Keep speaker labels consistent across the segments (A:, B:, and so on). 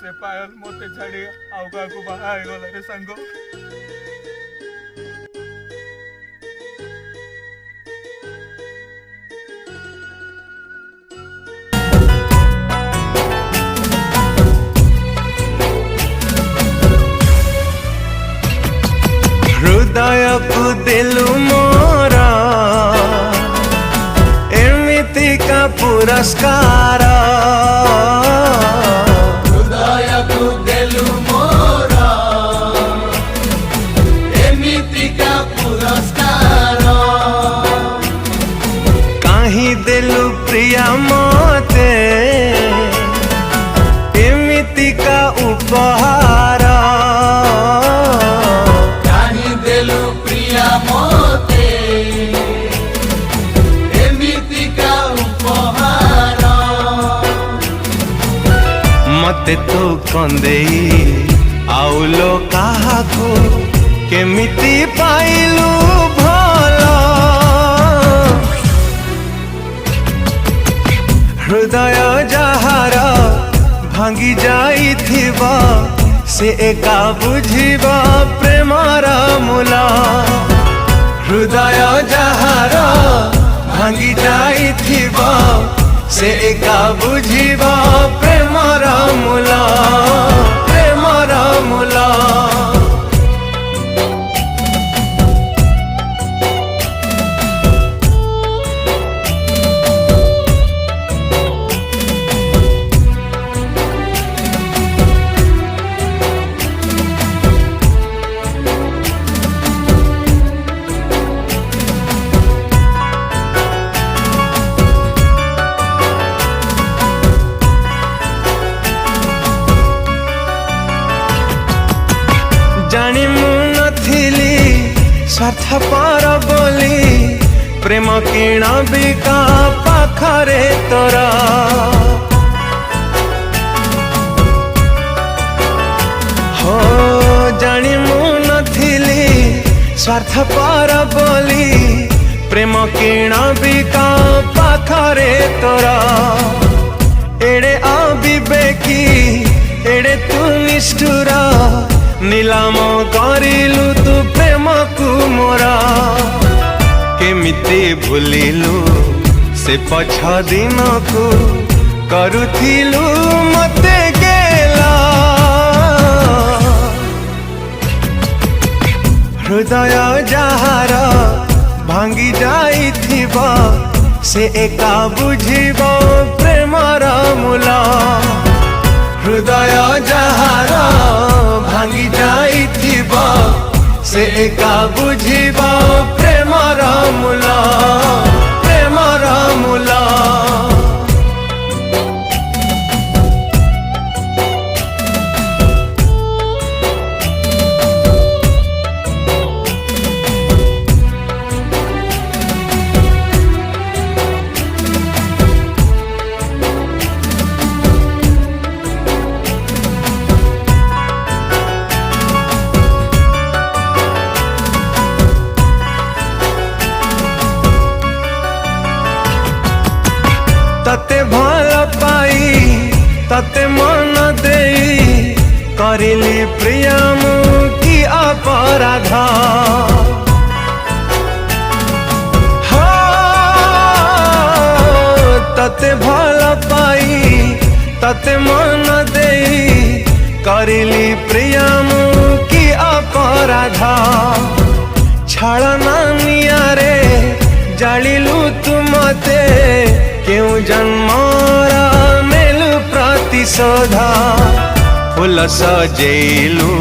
A: से पायल मोते छाड़ी आउ का को बाहा गला रे संग।
B: हृदय को दिलु मोरा एमिति का पुरस्कार।
C: हृदय को दिलु मोरा एमिति का पुरस्कार।
B: काहि दिलु प्रिया मते एमिति का उपहार। मते तो कंदेई आउलो काहाको केमिति पाइलु भला। हृदय जहार भांगी जाइथिबा से एका बुझिबा प्रेमर मूला। हृदय जहार भांगी जाइथिबा से एका बुझिबा प्रेमर मूला। प्रेमर मूला जानी मु नथिली स्वार्थ पर बोली प्रेम किण बिका पाखरे तोरा। हो जानी मु नथिली स्वार्थ पर बोली प्रेम किण बिका पाखरे तोरा। एड़े अविवेकी एड़े तू निष्ठुरा नीलाम करिलु तू प्रेम को मोरा। केमिति भूलिलु से पछ दिन को करुथिलु मते गेला। हृदय जहार भांगी जाइथिबा से एका बुझिबा प्रेमर मूला। हृदय जहार भांगी जाइथिबा से एका बुझिबा प्रेमर मूला। प्रेमर मूला तते भल पाई तते मन देई करिली प्रिया मु की अपराध। तते भल पाई तते मन देई करिली प्रिया मु की अपराध। छलना नियारे जालिलु तू मते क्यों जन्मर नेलु प्रतिशोध। फूल सजेलु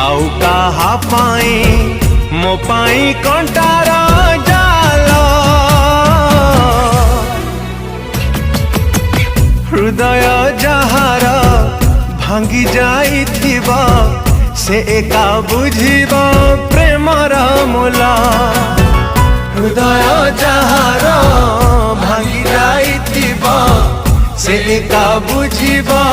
B: आउ काहा पाई मो पाई कंटार जाल। हृदय जहार भांगी जाइथिबा से एका बुझिबा प्रेमर मूला। हृदय जहार भांगी जाइथिबा से एका बुझिबा